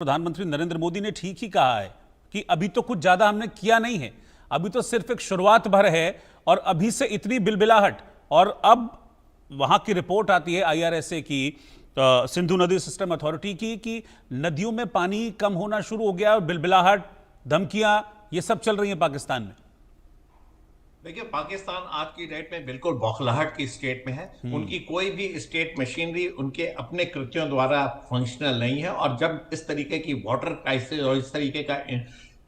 प्रधानमंत्री नरेंद्र मोदी ने ठीक ही कहा है कि अभी तो कुछ ज्यादा हमने किया नहीं है, अभी तो सिर्फ एक शुरुआत भर है और अभी से इतनी बिलबिलाहट। और अब वहां की रिपोर्ट आती है आईआरएसए की, सिंधु नदी सिस्टम अथॉरिटी की, कि नदियों में पानी कम होना शुरू हो गया और बिलबिलाहट, धमकियां, ये सब चल रही है पाकिस्तान में। देखिए, पाकिस्तान आज की डेट में बिल्कुल बौखलाहट की स्टेट में है। उनकी कोई भी स्टेट मशीनरी उनके अपने कृत्यों द्वारा फंक्शनल नहीं है। और जब इस तरीके की वाटर क्राइसिस और इस तरीके का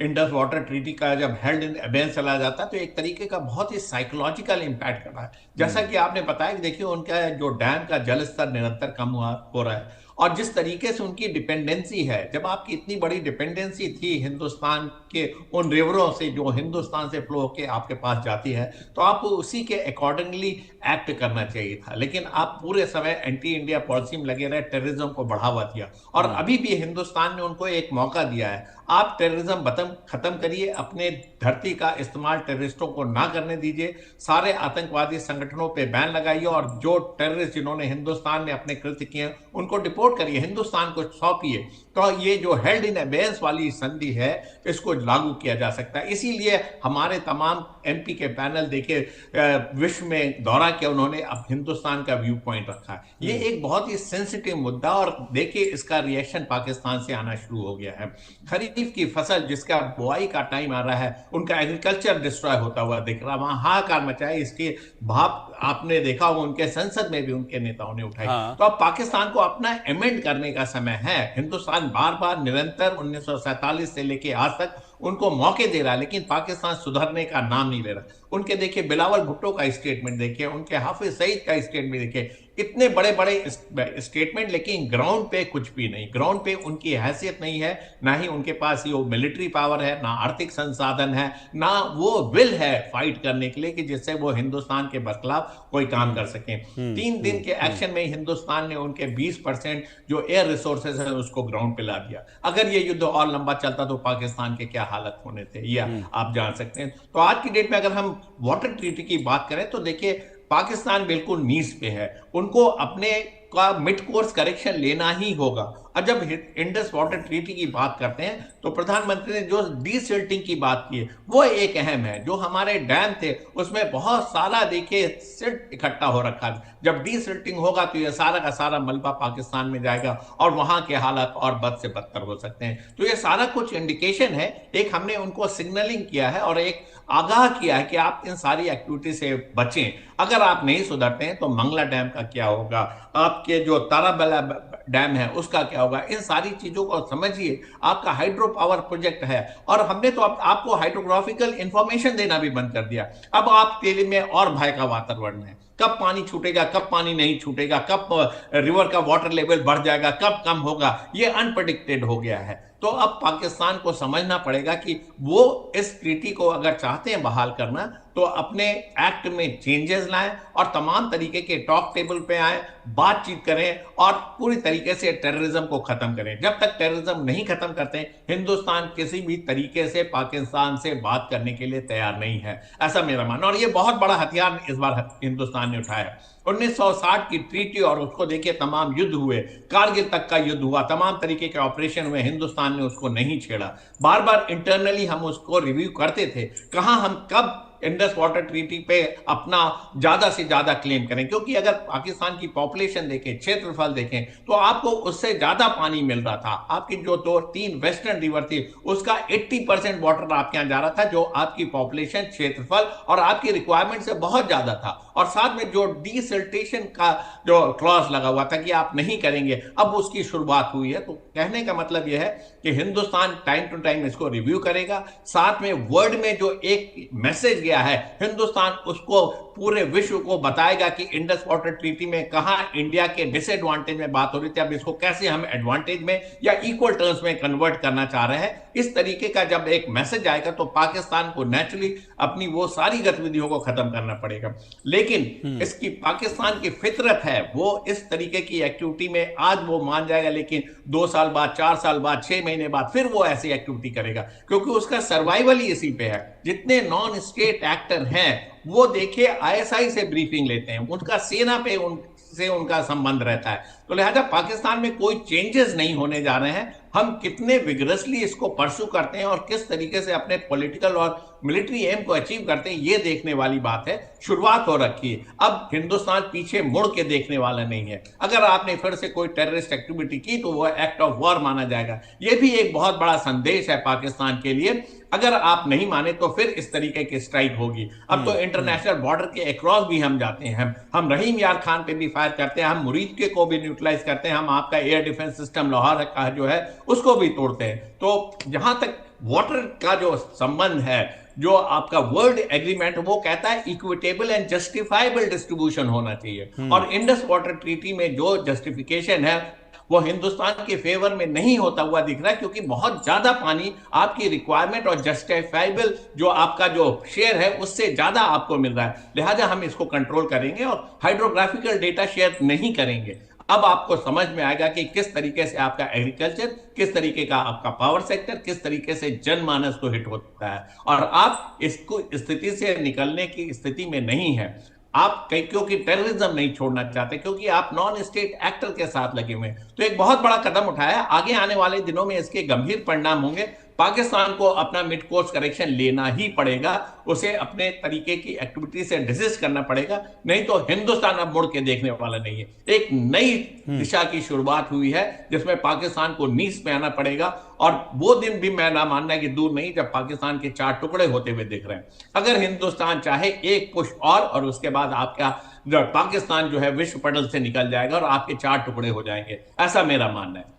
इंडस वाटर ट्रीटी का जब हेल्ड इन अबेंस चला जाता है तो एक तरीके का बहुत ही साइकोलॉजिकल इंपैक्ट कर रहा है। जैसा कि आपने बताया कि देखिए, उनका जो डैम का जल स्तर निरंतर कम हो रहा है और जिस तरीके से उनकी डिपेंडेंसी है, जब आपकी इतनी बड़ी डिपेंडेंसी थी हिंदुस्तान के उन रिवरों से जो हिंदुस्तान से फ्लो होकर आपके पास जाती है, तो आपको उसी के अकॉर्डिंगली एक्ट करना चाहिए था। लेकिन आप पूरे समय एंटी इंडिया पॉलिसी में लगे रहे, टेररिज्म को बढ़ावा दिया। और अभी भी हिंदुस्तान ने उनको एक मौका दिया है। आप टेररिज्म खत्म करिए, अपने धरती का इस्तेमाल टेररिस्टों को ना करने दीजिए, सारे आतंकवादी संगठनों पे बैन लगाइए और जो टेररिस्ट जिन्होंने हिंदुस्तान में अपने कृत्य किए उनको डिपोर्ट करिए, हिंदुस्तान को सौंपिए। तो ये जो हेल्ड इन अबेयंस वाली संधि है, इसको लागू किया जा सकता है। इसीलिए हमारे तमाम एमपी के पैनल देखे विश्व में दौरा किया उन्होंने, अब हिंदुस्तान का व्यू पॉइंट रखा है। ये एक बहुत ही सेंसिटिव मुद्दा और देखिए इसका रिएक्शन पाकिस्तान से आना शुरू हो गया है। खरीफ की फसल जिसका बुआई का टाइम आ रहा है, उनका एग्रीकल्चर डिस्ट्रॉय होता हुआ दिख रहा है, वहां हाहाकार मचाए। इसकी भाप आपने देखा होगा, उनके संसद में भी उनके नेताओं ने उठाई। हाँ। तो अब पाकिस्तान को अपना अमेंड करने का समय है। हिंदुस्तान बार बार निरंतर 1947 से लेके आज तक उनको मौके दे रहा है, लेकिन पाकिस्तान सुधरने का नाम नहीं ले रहा। उनके देखिए बिलावल भुट्टो का स्टेटमेंट देखिए, उनके हाफिज सईद का स्टेटमेंट देखिए, इतने बड़े बड़े स्टेटमेंट, लेकिन ग्राउंड पे कुछ भी नहीं। ग्राउंड पे उनकी हैसियत नहीं है, ना ही उनके पास ये मिलिट्री पावर है, ना आर्थिक संसाधन है, ना वो विल है फाइट करने के लिए कि जिससे वो हिंदुस्तान के बरखिलाफ कोई काम कर सके। 3 दिन के एक्शन में हिंदुस्तान ने उनके 20% जो एयर रिसोर्सेज है उसको ग्राउंड पे ला दिया। अगर ये युद्ध और लंबा चलता तो पाकिस्तान के क्या हालत होने थे, या आप जान सकते हैं। तो आज की डेट में अगर हम वाटर ट्रीटी की बात करें तो देखिए, पाकिस्तान बिल्कुल नीच पे है। उनको अपने का मिड कोर्स करेक्शन लेना ही होगा। और जब इंडस वाटर ट्रीटी की बात करते हैं तो प्रधानमंत्री ने जो डीसिल्टिंग की बात की है वो एक अहम है। जो हमारे डैम थे उसमें बहुत सारा देखिए सिल्ट इकट्ठा हो रखा है। जब डीसिल्टिंग होगा तो ये सारा का सारा मलबा पाकिस्तान में जाएगा और वहां के हालात और बद से बदतर हो सकते हैं। तो ये सारा कुछ इंडिकेशन है। एक हमने उनको सिग्नलिंग किया है और एक आगाह किया है कि आप इन सारी एक्टिविटी से बचें। अगर आप नहीं सुधरते हैं तो मंगला डैम का क्या होगा, आपके जो ताराबला डैम है उसका क्या होगा। इन सारी चीजों को समझिए। आपका हाइड्रो पावर प्रोजेक्ट है और हमने तो आपको हाइड्रोग्राफिकल इंफॉर्मेशन देना भी बंद कर दिया। अब आप तेल में और भय का वातावरण है। कब पानी छूटेगा, कब पानी नहीं छूटेगा, कब रिवर का वाटर लेवल बढ़ जाएगा, कब कम होगा, ये अनप्रेडिक्टेड हो गया है। तो अब पाकिस्तान को समझना पड़ेगा कि वो इस ट्रीटी को अगर चाहते हैं बहाल करना तो अपने एक्ट में चेंजेस लाएं और तमाम तरीके के टॉक टेबल पे आए, बातचीत करें और पूरी तरीके से टेररिज्म को खत्म करें। जब तक टेररिज्म नहीं खत्म करते हिंदुस्तान किसी भी तरीके से पाकिस्तान से बात करने के लिए तैयार नहीं है, ऐसा मेरा मानना। और ये बहुत बड़ा हथियार इस बार हिंदुस्तान ने उठाया। 1960 की ट्रीटी और उसको देखिए, तमाम युद्ध हुए, कारगिल तक का युद्ध हुआ, तमाम तरीके के ऑपरेशन हुए, हिंदुस्तान ने उसको नहीं छेड़ा। बार बार इंटरनली हम उसको रिव्यू करते थे, कहां हम कब इंडस वाटर ट्रीटी पे अपना ज्यादा से ज्यादा क्लेम करें। क्योंकि अगर पाकिस्तान की पॉपुलेशन देखें, क्षेत्रफल देखें, तो आपको उससे ज्यादा पानी मिल रहा था। आपकी जो 2-3 वेस्टर्न रिवर थी उसका 80% वाटर आपके यहां जा रहा था, जो आपकी पॉपुलेशन, क्षेत्रफल और आपकी रिक्वायरमेंट से बहुत ज्यादा था। और साथ में जो डीसिल्टेशन का जो क्लॉज लगा हुआ था कि आप नहीं करेंगे, अब उसकी शुरुआत हुई है। तो कहने का मतलब यह है कि हिंदुस्तान टाइम टू टाइम इसको रिव्यू करेगा। साथ में वर्ल्ड में जो एक मैसेज गया है, हिंदुस्तान उसको पूरे विश्व को बताएगा कि इंडस वाटर ट्रीटी में कहां इंडिया के डिसएडवांटेज में बात हो रही थी, अब इसको कैसे हम एडवांटेज में या इक्वल टर्म्स में कन्वर्ट करना चाह रहे हैं। इस तरीके का जब एक मैसेज आएगा तो पाकिस्तान को नेचुरली अपनी वो सारी गतिविधियों को खत्म करना पड़ेगा। लेकिन इसकी पाकिस्तान की फितरत है, वो इस तरीके की एक्टिविटी में आज वो मान जाएगा, लेकिन 2 साल बाद, 4 साल बाद, 6 महीने बाद फिर वो ऐसी एक्टिविटी करेगा, क्योंकि उसका सर्वाइवल ही इसी पे है। जितने नॉन स्टेट एक्टर हैं वो देखिए आईएसआई से ब्रीफिंग लेते हैं, उनका सेना पे से उनका संबंध रहता है। तो लिहाजा पाकिस्तान में कोई चेंजेस नहीं होने जा रहे हैं। हम कितने विगरसली इसको परसू करते हैं और किस तरीके से अपने पॉलिटिकल और मिलिट्री एम को अचीव करते हैं, ये देखने वाली बात है। शुरुआत हो रखी है, अब हिंदुस्तान पीछे मुड़ के देखने वाला नहीं है। अगर आपने फिर से कोई टेररिस्ट एक्टिविटी की तो वो एक्ट ऑफ वॉर माना जाएगा। ये भी एक बहुत बड़ा संदेश है पाकिस्तान के लिए। अगर आप नहीं माने तो फिर इस तरीके की स्ट्राइक होगी। अब तो इंटरनेशनल बॉर्डर के अक्रॉस भी हम जाते हैं, हम रहीम यार खान पे भी फायर करते हैं, हम मुरीद के को भी न्यूट्रलाइज करते हैं, हम आपका एयर डिफेंस सिस्टम लाहौर का जो है उसको भी तोड़ते हैं। तो जहां तक वाटर का जो संबंध है, जो आपका वर्ल्ड एग्रीमेंट वो कहता है इक्विटेबल एंड जस्टिफाइबल डिस्ट्रीब्यूशन होना चाहिए, और इंडस वाटर ट्रीटी में जो जस्टिफिकेशन है वो हिंदुस्तान के फेवर में नहीं होता हुआ दिख रहा है, क्योंकि बहुत ज्यादा पानी आपकी रिक्वायरमेंट और जस्टिफाइबल जो आपका जो शेयर है उससे ज्यादा आपको मिल रहा है। लिहाजा हम इसको कंट्रोल करेंगे और हाइड्रोग्राफिकल डेटा शेयर नहीं करेंगे। अब आपको समझ में आएगा कि किस तरीके से आपका एग्रीकल्चर, किस तरीके का आपका पावर सेक्टर, किस तरीके से जनमानस को हिट होता है, और आप इसको स्थिति से निकलने की स्थिति में नहीं है। आप क्योंकि टेररिज्म नहीं छोड़ना चाहते, क्योंकि आप नॉन स्टेट एक्टर के साथ लगे हुए हैं, तो एक बहुत बड़ा कदम उठाया। आगे आने वाले दिनों में इसके गंभीर परिणाम होंगे। पाकिस्तान को अपना मिड कोर्स करेक्शन लेना ही पड़ेगा, उसे अपने तरीके की एक्टिविटी से डिसिस्ट करना पड़ेगा, नहीं तो हिंदुस्तान अब मुड़ के देखने वाला नहीं है। एक नई दिशा की शुरुआत हुई है जिसमें पाकिस्तान को नीस में आना पड़ेगा, और वो दिन भी मैं ना मानना कि दूर नहीं जब पाकिस्तान के 4 टुकड़े होते हुए दिख रहे हैं। अगर हिंदुस्तान चाहे एक पुश और उसके बाद आपका पाकिस्तान जो है विश्व पटल से निकल जाएगा और आपके 4 टुकड़े हो जाएंगे, ऐसा मेरा मानना है।